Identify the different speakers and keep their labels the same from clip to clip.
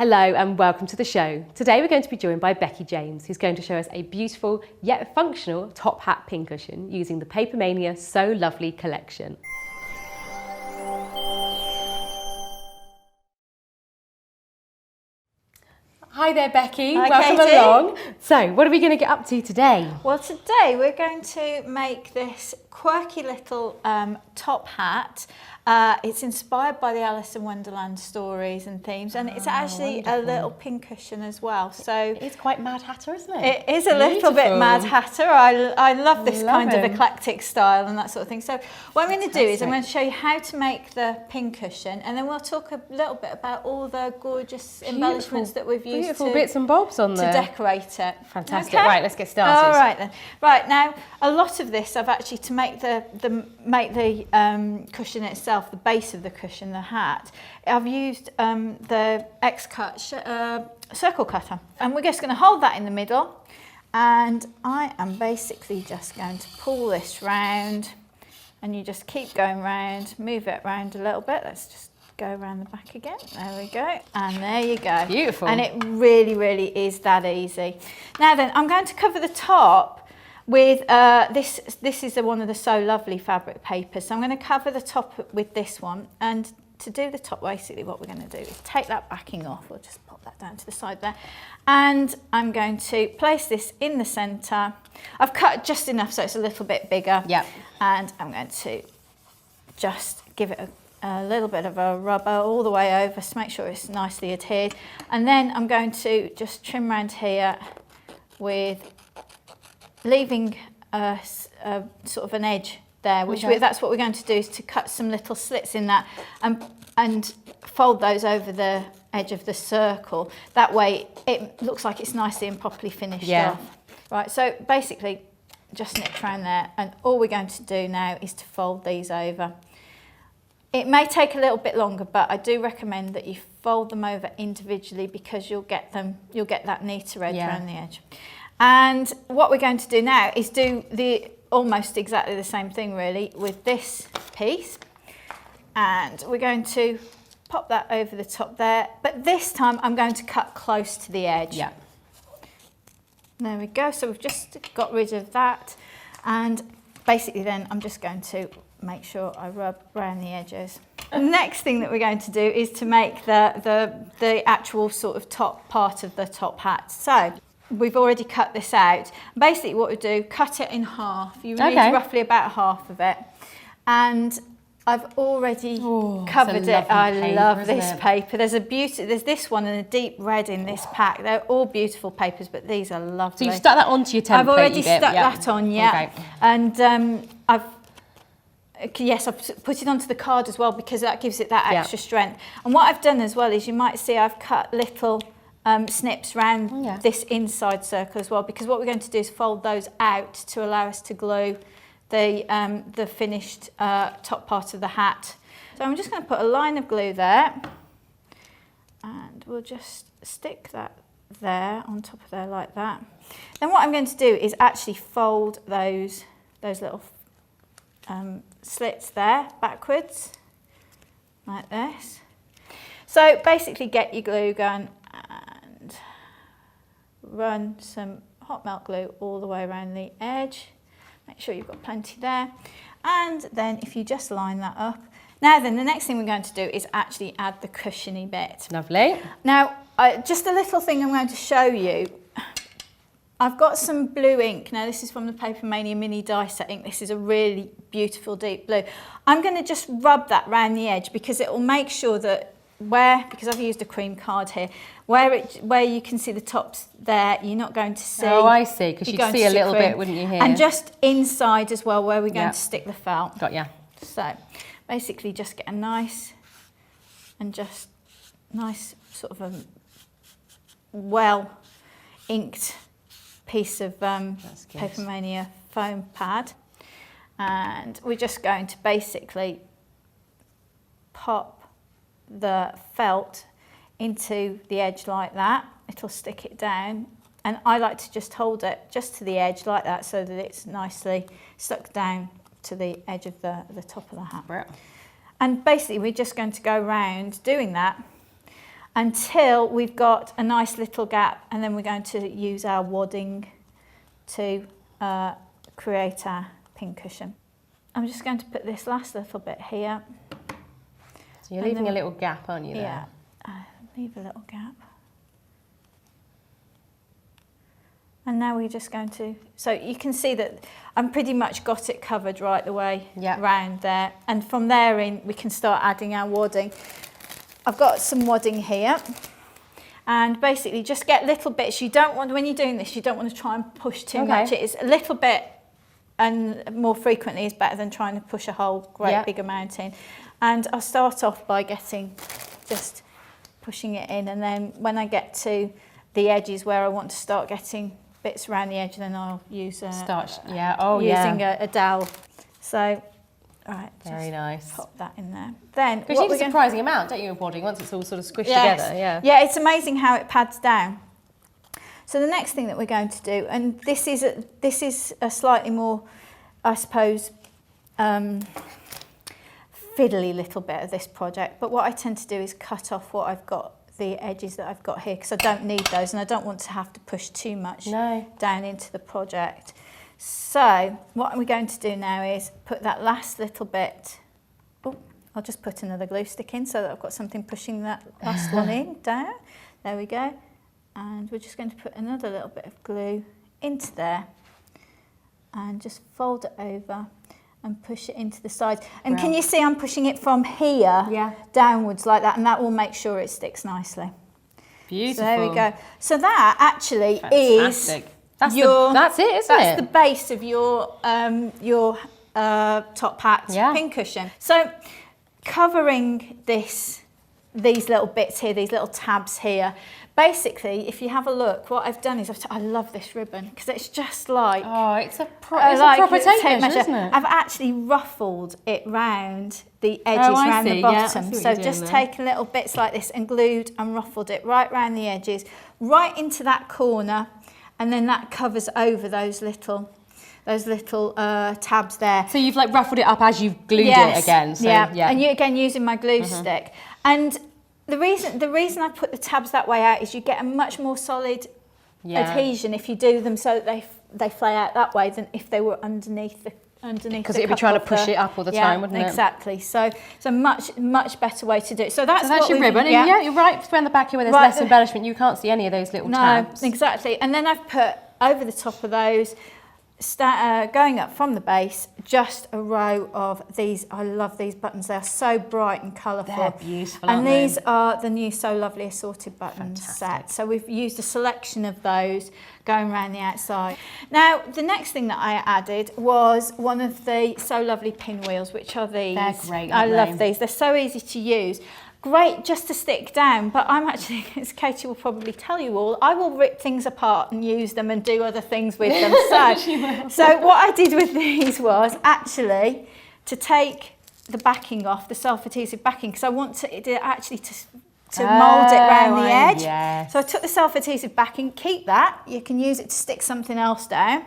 Speaker 1: Hello and welcome to the show. Today we're going to be joined by Becky James, who's going to show us a beautiful yet functional top hat pincushion using the Papermania So Lovely collection. Hi there, Becky.
Speaker 2: Hi,
Speaker 1: welcome
Speaker 2: Katie.
Speaker 1: along. So, what are we going to get up to today?
Speaker 2: Well, today we're going to make this quirky little top hat. It's inspired by the Alice in Wonderland stories and themes, and it's actually
Speaker 1: wonderful.
Speaker 2: a little pincushion as well. So
Speaker 1: It's quite Mad Hatter, isn't it?
Speaker 2: it is a little bit Mad Hatter. I love this kind of
Speaker 1: him.
Speaker 2: eclectic style and that sort of thing. So what I'm going to do is I'm going to show you how to make the pincushion, and then we'll talk a little bit about all the gorgeous embellishments that we've used
Speaker 1: Beautiful bits and bobs on there.
Speaker 2: to decorate it.
Speaker 1: Fantastic.
Speaker 2: Okay?
Speaker 1: Right, let's get started.
Speaker 2: All right then. Right, now a lot of this I've actually, to make the cushion itself, the base of the cushion, the hat, I've used the X-Cut circle cutter, and we're just going to hold that in the middle, and I am basically just going to pull this round, and you just keep going round, move it round a little bit. Let's just go around the back again. There we go, and there you go.
Speaker 1: Beautiful.
Speaker 2: And it really is that easy. Now then, I'm going to cover the top with this is one of the So Lovely fabric papers. So I'm going to cover the top with this one, and to do the top, basically what we're going to do is take that backing off. We'll just pop that down to the side there, and I'm going to place this in the centre. I've cut just enough so it's a little bit bigger.
Speaker 1: Yep.
Speaker 2: And I'm going to just give it a little bit of a rubber all the way over to make sure it's nicely adhered, and then I'm going to just trim around here with leaving a sort of an edge there, which that's what we're going to do, is to cut some little slits in that and fold those over the edge of the circle. That way it looks like it's nicely and properly finished off. Right, so basically just snip around there, and all we're going to do now is to fold these over. It may take a little bit longer, but I do recommend that you fold them over individually, because you'll get that neater edge around the edge. And what we're going to do now is do almost exactly the same thing really with this piece, and we're going to pop that over the top there, but this time I'm going to cut close to the edge. Yeah. There we go, so we've just got rid of that, and basically then I'm just going to make sure I rub around the edges. The next thing that we're going to do is to make the actual sort of top part of the top hat. So we've already cut this out. Basically what we do, cut it in half. You need roughly about half of it. And I've already covered it. I love this paper. There's this one and a deep red in this pack. They're all beautiful papers, but these are lovely.
Speaker 1: So you've stuck that onto your template.
Speaker 2: I've already stuck that on, yeah. Okay. And I've put it onto the card as well, because that gives it that extra strength. And what I've done as well is, you might see I've cut little snips around this inside circle as well, because what we're going to do is fold those out to allow us to glue the finished top part of the hat. So I'm just going to put a line of glue there, and we'll just stick that there on top of there like that. Then what I'm going to do is actually fold those little slits there backwards like this. So basically get your glue gun and run some hot melt glue all the way around the edge. Make sure you've got plenty there, and then if you just line that up. Now then, the next thing we're going to do is actually add the cushiony bit.
Speaker 1: Lovely.
Speaker 2: Now just a little thing I'm going to show you. I've got some blue ink. Now this is from the Papermania mini die set ink. This is a really beautiful deep blue. I'm going to just rub that round the edge, because it will make sure that because I've used a cream card here, where you can see the tops there, you're not going to see.
Speaker 1: Oh, I see, because you'd see a little bit, wouldn't you, here?
Speaker 2: And just inside as well, where we're going to stick the felt.
Speaker 1: Got ya.
Speaker 2: So basically just get a nice sort of a well inked piece of Papermania foam pad, and we're just going to basically pop the felt into the edge like that. It'll stick it down, and I like to just hold it just to the edge like that, so that it's nicely stuck down to the edge of the top of the hat. And basically we're just going to go around doing that. until we've got a nice little gap, and then we're going to use our wadding to create our pincushion. I'm just going to put this last little bit here.
Speaker 1: So you're leaving a little gap, aren't you?
Speaker 2: Yeah, leave a little gap. And now we're just going to, so you can see that I'm pretty much got it covered right the way round there. And from there in, we can start adding our wadding. I've got some wadding here. And basically just get little bits. You don't want, when you're doing this, you don't want to try and push too much. It's a little bit, and more frequently is better than trying to push a whole great big amount in. And I'll start off by just pushing it in. And then when I get to the edges where I want to start getting bits around the edge, then I'll use a dowel. So, right,
Speaker 1: very nice.
Speaker 2: Pop that in there. Then
Speaker 1: because you need a surprising amount, don't you, of wadding once it's all sort of squished together?
Speaker 2: Yeah, it's amazing how it pads down. So the next thing that we're going to do, and this is a slightly more, I suppose, fiddly little bit of this project. But what I tend to do is cut off what I've got, the edges that I've got here, because I don't need those and I don't want to have to push too much down into the project. So what we're going to do now is put that last little bit, I'll just put another glue stick in so that I've got something pushing that last one in, down. There we go. And we're just going to put another little bit of glue into there and just fold it over and push it into the sides. And can you see I'm pushing it from here downwards like that, and that will make sure it sticks nicely.
Speaker 1: Beautiful.
Speaker 2: So there we go. So that actually is
Speaker 1: that's
Speaker 2: the base of your top hat pincushion. So covering these little bits here, these little tabs here, basically, if you have a look, what I've done is I love this ribbon because it's just like
Speaker 1: it's a proper tape measure, isn't it?
Speaker 2: I've actually ruffled it round the edges, round the bottom. So just taken little bits like this and glued and ruffled it right round the edges, right into that corner, and then that covers over those little tabs there.
Speaker 1: So you've like ruffled it up as you've glued it again. So,
Speaker 2: and you again using my glue stick. And the reason I put the tabs that way out is you get a much more solid adhesion if you do them so that they flay out that way than if they were underneath. Because
Speaker 1: it'd be trying to push it up all the time, wouldn't it?
Speaker 2: Exactly. So it's a much better way to do it. So that's
Speaker 1: your ribbon. And you're right around the back here where there's less embellishment. You can't see any of those little tabs.
Speaker 2: No, exactly. And then I've put over the top of those, going up from the base, just a row of these. I love these buttons. They're so bright and colourful.
Speaker 1: They're beautiful,
Speaker 2: and these are the new So Lovely Assorted Buttons set. So we've used a selection of those going around the outside. Now, the next thing that I added was one of the So Lovely pinwheels, which are these.
Speaker 1: They're great,
Speaker 2: I love these. They're so easy to use. Great just to stick down, but I'm actually, as Katie will probably tell you all, I will rip things apart and use them and do other things with them. So what I did with these was actually to take the backing off, the self-adhesive backing, because I want to mould it around the edge.
Speaker 1: Yes.
Speaker 2: So I took the self-adhesive backing, keep that, you can use it to stick something else down.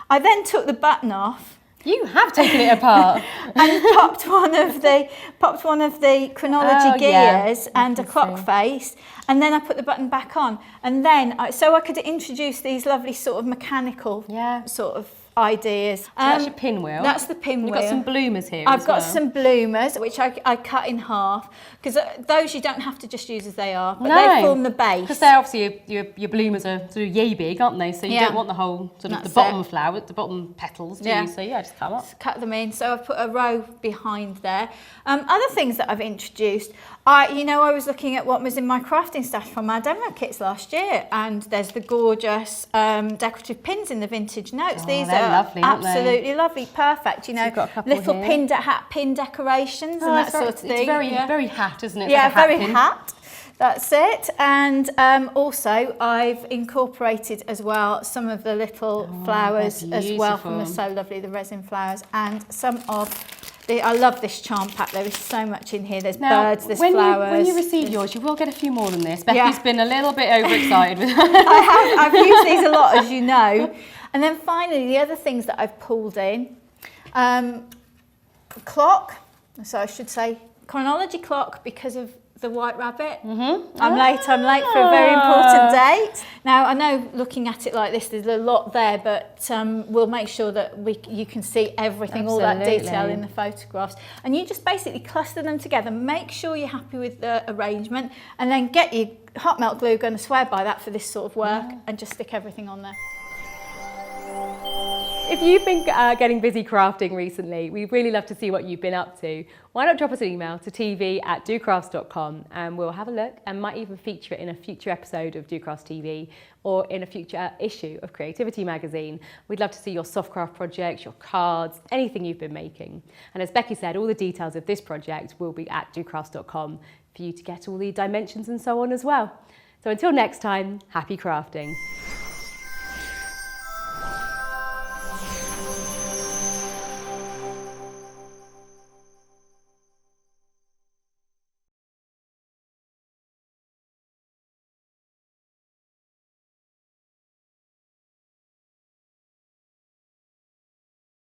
Speaker 2: I then took the button off.
Speaker 1: You have taken it apart.
Speaker 2: And popped one of the chronology gears and a clock face, and then I put the button back on, and then so I could introduce these lovely sort of mechanical sort of ideas. So
Speaker 1: that's your pinwheel.
Speaker 2: That's the pinwheel.
Speaker 1: You've got some bloomers here.
Speaker 2: I've got some bloomers, which I cut in half, because those you don't have to just use as they are, but they form the base.
Speaker 1: Because they're obviously your bloomers are sort of yay big, aren't they? So you don't want the whole sort of the bottom flower, the bottom petals, do you? So just cut them up.
Speaker 2: Just cut them in. So I've put a row behind there. Other things that I've introduced. I was looking at what was in my crafting stash from our demo kits last year, and there's the gorgeous decorative pins in the vintage notes. These are
Speaker 1: lovely,
Speaker 2: absolutely lovely, perfect.
Speaker 1: So you've got a couple
Speaker 2: little
Speaker 1: here.
Speaker 2: hat pin decorations and that sort of thing.
Speaker 1: It's very hat, isn't it?
Speaker 2: Yeah,
Speaker 1: like a hat
Speaker 2: very
Speaker 1: pin.
Speaker 2: hat. That's it. And also I've incorporated as well some of the little flowers as well from the So Lovely, the resin flowers, and some of I love this charm pack. There is so much in here. There's birds, there's flowers.
Speaker 1: When you receive yours, you will get a few more than this. Becky's been a little bit overexcited with
Speaker 2: I've used these a lot, as you know. And then finally, the other things that I've pulled in, clock. So I should say chronology clock, because of the white rabbit. I'm late for a very important date. Now I know looking at it like this there's a lot there, but we'll make sure that you can see everything, all that detail in the photographs. And you just basically cluster them together, make sure you're happy with the arrangement, and then get your hot melt glue gun, I swear by that for this sort of work, and just stick everything on there.
Speaker 1: If you've been getting busy crafting recently, we'd really love to see what you've been up to. Why not drop us an email to tv@docrafts.com and we'll have a look and might even feature it in a future episode of Do Crafts TV or in a future issue of Creativity magazine. We'd love to see your soft craft projects, your cards, anything you've been making. And as Becky said, all the details of this project will be at docrafts.com for you to get all the dimensions and so on as well. So until next time, happy crafting.